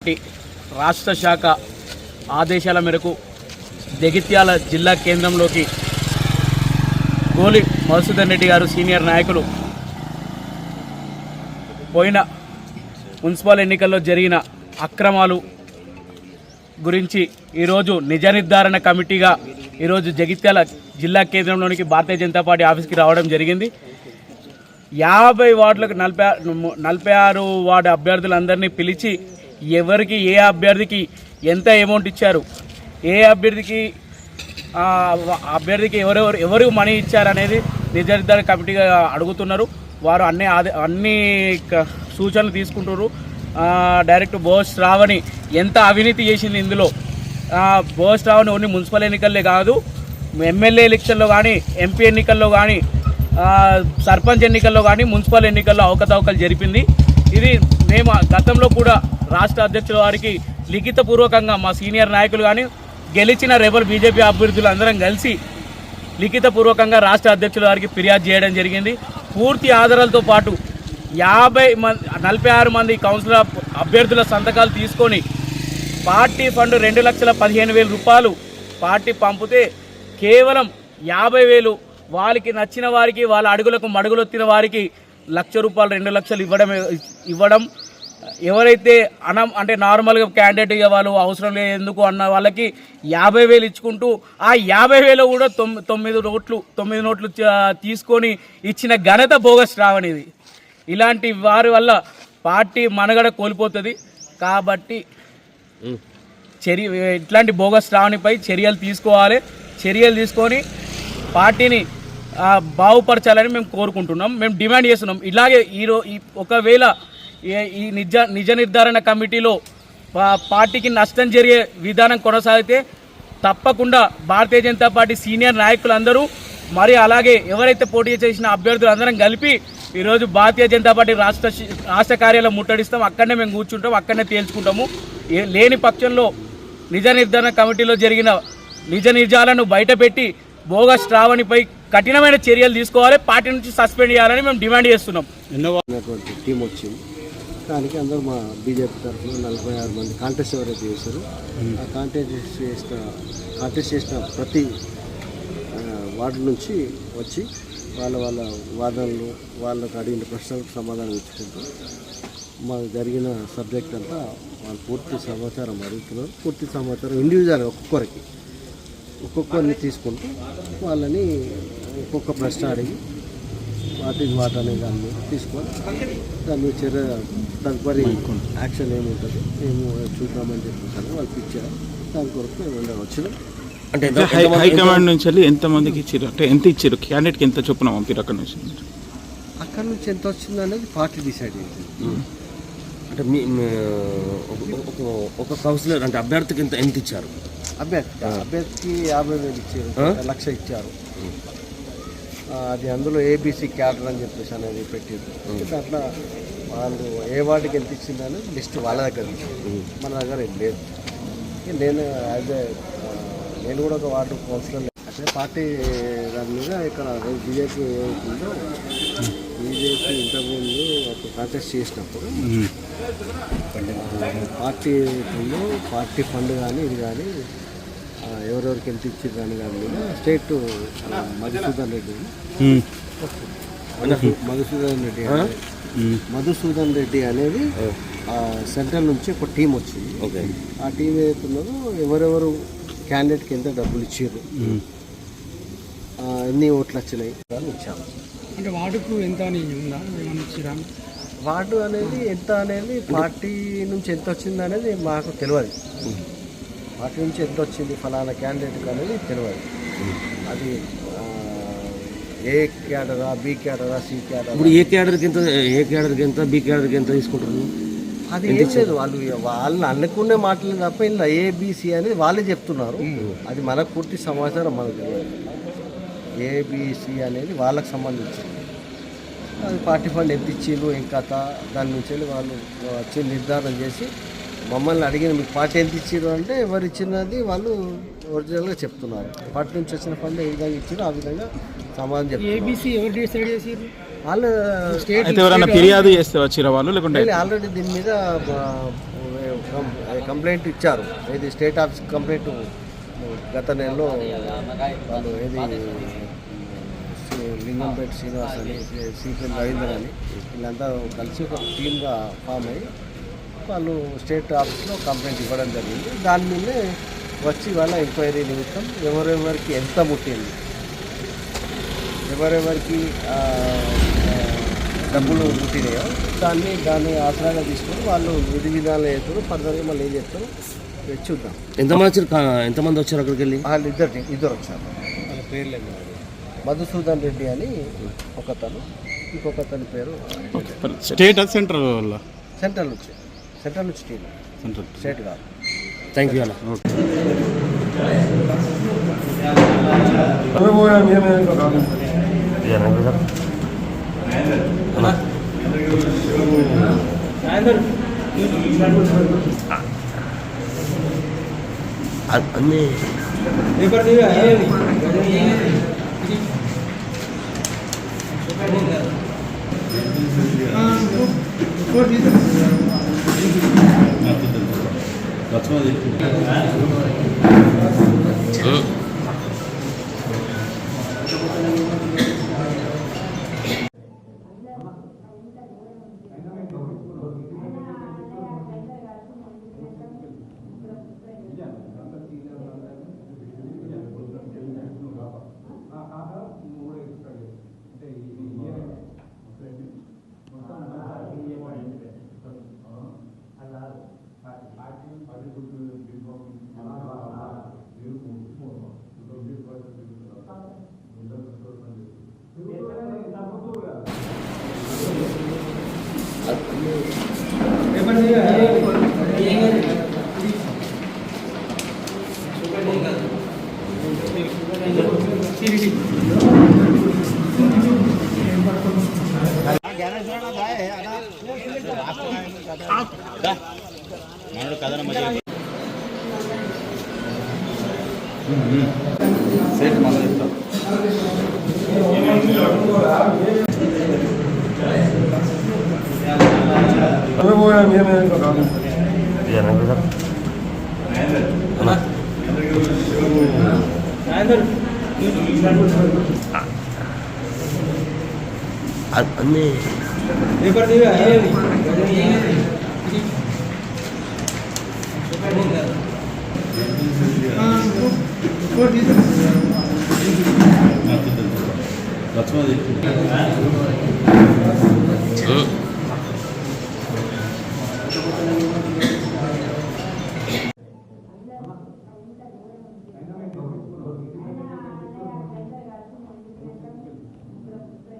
Party రాష్ట్ర శాఖ ఆదేశాల మేరకు జగిత్యాల జిల్లా కేంద్రంలోకి గోలి మధుసూదన్ రెడ్డి గారు సీనియర్ నాయకులు పోయిన మున్సిపల్ ఎన్నికల్లో జరిగిన అక్రమాలు గురించి ఈరోజు నిజ నిర్ధారణ కమిటీగా ఈరోజు జగిత్యాల జిల్లా కేంద్రంలోనికి భారతీయ జనతా పార్టీ ఆఫీస్కి రావడం జరిగింది. 50 వార్డులకు 46 వార్డు అభ్యర్థులందరినీ పిలిచి ఎవరికి ఏ అభ్యర్థికి ఎంత అమౌంట్ ఇచ్చారు, ఏ అభ్యర్థికి ఎవరు మనీ ఇచ్చారనేది నిజ నిర్ధారణ కమిటీగా అడుగుతున్నారు. వారు అన్ని సూచనలు తీసుకుంటున్నారు. డైరెక్ట్ బోస్ శ్రావణి ఎంత అవినీతి చేసింది ఇందులో. బోస్ శ్రావణి ఓన్లీ మున్సిపల్ ఎన్నికల్లో కాదు, ఎమ్మెల్యే ఎలక్షన్లో కానీ, ఎంపీ ఎన్నికల్లో కానీ, సర్పంచ్ ఎన్నికల్లో కానీ, మున్సిపల్ ఎన్నికల్లో అవకతవకలు జరిపింది. ఇది మేము గతంలో కూడా రాష్ట్ర అధ్యక్షుల వారికి లిఖితపూర్వకంగా మా సీనియర్ నాయకులు కానీ గెలిచిన రెబల్ బీజేపీ అభ్యర్థులు అందరం కలిసి లిఖితపూర్వకంగా రాష్ట్ర అధ్యక్షుల వారికి ఫిర్యాదు చేయడం జరిగింది. పూర్తి ఆధారాలతో పాటు 46 మంది కౌన్సిలర్ అభ్యర్థుల సంతకాలు తీసుకొని పార్టీ ఫండ్ 2,15,000 రూపాయలు పార్టీ పంపితే కేవలం 50,000 వాళ్ళకి నచ్చిన వారికి, వాళ్ళ అడుగులకు మడుగులొత్తిన వారికి 1,00,000 రూపాయలు 2 లక్షలు ఇవ్వడం ఎవరైతే అంటే నార్మల్గా క్యాండిడేట్ వాళ్ళు అవసరం లేదు ఎందుకు అన్న వాళ్ళకి 50,000 ఇచ్చుకుంటూ ఆ 50,000 కూడా 9 నోట్లు తీసుకొని ఇచ్చిన ఘనత బోగస్ శ్రావణిది. ఇలాంటి వారి వల్ల పార్టీ మనుగడ కోల్పోతుంది. కాబట్టి ఇట్లాంటి బోగస్ శ్రావణిపై చర్యలు తీసుకోవాలి. చర్యలు తీసుకొని పార్టీని బాగుపరచాలని మేము కోరుకుంటున్నాం, మేము డిమాండ్ చేస్తున్నాం. ఇలాగే ఒకవేళ ఈ నిజ నిర్ధారణ కమిటీలో పార్టీకి నష్టం జరిగే విధానం కొనసాగితే తప్పకుండా భారతీయ జనతా పార్టీ సీనియర్ నాయకులందరూ మరి అలాగే ఎవరైతే పోటీ చేసిన అభ్యర్థులు అందరం కలిపి ఈరోజు భారతీయ జనతా పార్టీ రాష్ట్ర కార్యాలయం ముట్టడిస్తాం. అక్కడనే మేము కూర్చుంటాం, అక్కడనే తేల్చుకుంటాము. లేని పక్షంలో నిజ నిర్ధారణ కమిటీలో జరిగిన నిజ నిజాలను బయటపెట్టి బోగస్ శ్రావణిపై కఠినమైన చర్యలు తీసుకోవాలి, పార్టీ నుంచి సస్పెండ్ చేయాలని మేము డిమాండ్ చేస్తున్నాం. టీం వచ్చింది, దానికి అందరూ మా బీజేపీ తరఫున 46 మంది కాంటెస్ట్ ఎవరైతే చేశారో ఆ కాంటెస్ట్ చేసిన ప్రతి వార్డు నుంచి వచ్చి వాళ్ళ వాదనలు, వాళ్ళకు అడిగిన ప్రశ్నలకు సమాధానం ఇచ్చుకుంటూ మాకు జరిగిన సబ్జెక్ట్ అంతా వాళ్ళు పూర్తి సమాచారం అడుగుతున్నారు. పూర్తి సమాచారం ఇండివిజువల్గా ఒక్కొక్కరిని తీసుకుంటూ వాళ్ళని ఒక్కొక్క ప్రశ్న అడిగి వాటనే దాన్ని తీసుకొని దాన్ని తదుపరి యాక్షన్ ఏముంటుంది మేము చూద్దామని చెప్పేసి వాళ్ళు ఇచ్చారు. దాని కొరకు మేము వచ్చినాం. అంటే హైకమాండ్ నుంచి వెళ్ళి ఎంతమందికి ఇచ్చారు, అంటే ఎంత ఇచ్చారు, క్యాండిడేట్కి ఎంత చొప్పున పంపారు అక్కడ నుంచి ఎంత వచ్చింది అనేది పార్టీ డిసైడ్ చేసింది. అంటే ఒక కౌన్సిలర్ అంటే అభ్యర్థికి ఎంత ఇచ్చారు? అభ్యర్థికి 50,000 ఇచ్చారు, 1,00,000 ఇచ్చారు. అది అందులో ఏబీసీ క్యాడర్ అని చెప్పేసి అనేది పెట్టింది. దాంట్లో వాళ్ళు ఏ వార్డుకి ఎంత ఇచ్చింది అనేది లిస్ట్ వాళ్ళ దగ్గర మన దగ్గర ఏం లేదు. నేను కూడా ఒక వార్డు కౌన్సిలర్. అంటే పార్టీ దాని మీద ఇక్కడ బీజేపీ ఏమవుతుందో బీజేపీ ఇంతకుముందు ఒక కాంటెస్ట్ చేసినప్పుడు పార్టీ ఫండ్ కానీ ఇది కానీ ఎవరెవరికి ఎంత ఇచ్చింది కానీ మీద స్టేట్ మధుసూదన్ రెడ్డి అనేది సెంట్రల్ నుంచి ఒక టీం వచ్చింది. ఆ టీం ఏదైతున్నదో ఎవరెవరు క్యాండిడేట్కి ఎంత డబ్బులు ఇచ్చారు, ఎన్ని ఓట్లు వచ్చినాయి అని ఇచ్చాము. అంటే వార్డుకు ఎంత వార్డు అనేది ఎంత అనేది పార్టీ నుంచి ఎంత వచ్చింది అనేది మాకు తెలియదు. పార్టీ నుంచి ఎంత వచ్చింది ఫలానా క్యాండిడేట్కి అనేది తెలియదు. అది ఏ క్యాడరా, బి క్యాడరా, సి క్యాడరా. ఇప్పుడు ఏ క్యాడర్కి ఎంత, బి క్యాడర్కి ఎంత తీసుకుంటారు? అది ఏం లేదు, వాళ్ళని అనుకునే మాటలు తప్ప ఇలా ఏబిసి అనేది వాళ్ళే చెప్తున్నారు. అది మనకు పూర్తి సమాచారం మనకు తెలియదు. ఏబిసి అనేది వాళ్ళకి సంబంధించింది. అది పార్టీ ఫండ్ ఎంత ఇచ్చిండ్రు ఏం కథ దాని నుంచి వాళ్ళు వచ్చి నిర్ధారణ చేసి మమ్మల్ని అడిగిన మీకు పార్టీ ఎంత ఇచ్చారు అంటే ఎవరు ఇచ్చినది వాళ్ళు ఒరిజినల్గా చెప్తున్నారు. పార్టీ నుంచి వచ్చిన ఫండ్ ఏ విధంగా ఇచ్చారో ఆ విధంగా సమాధానం చెప్తారు. ఏబీసీ ఎవరు డిసైడ్ చేసారు? వాళ్ళు ఫిర్యాదు చేస్తే వచ్చిన వాళ్ళు లేకుంటే ఆల్రెడీ దీని మీద కంప్లైంట్ ఇచ్చారు. ఇది స్టేట్ ఆఫీస్ కంప్లైంట్ గత నెలలో వాళ్ళు లింగంపేట శ్రీనివాస్ అని, సిపిఎం రవీందర్ అని వీళ్ళంతా కలిసి ఒక టీమ్గా ఫామ్ అయ్యి వాళ్ళు స్టేట్ ఆఫీస్లో కంప్లైంట్ ఇవ్వడం జరిగింది. దాని మీదే వచ్చి వాళ్ళ ఎంక్వైరీ నిమిత్తం ఎవరెవరికి ఎంత ముట్టింది, ఎవరెవరికి డబ్బులు ముట్టినాయో దాన్ని ఆసరాగా తీసుకొని వాళ్ళు విధి విధానాలు చేస్తారు. ఫర్దర్గా మళ్ళీ ఏం చేస్తారు చూద్దాం. ఎంతమంది వచ్చారు అక్కడికి వెళ్ళి? వాళ్ళు ఇద్దరు వచ్చారు. వాళ్ళ పేర్లు మధుసూదన్ రెడ్డి అని ఒకతను, ఇంకొకతని పేరు స్టేట్ సెంట్రల్ వల్ల సెంట్రల్ నుంచి టీం స్టేట్ కాదు. థ్యాంక్ యూ అన్న. అన్నీ లక్ష్మణ్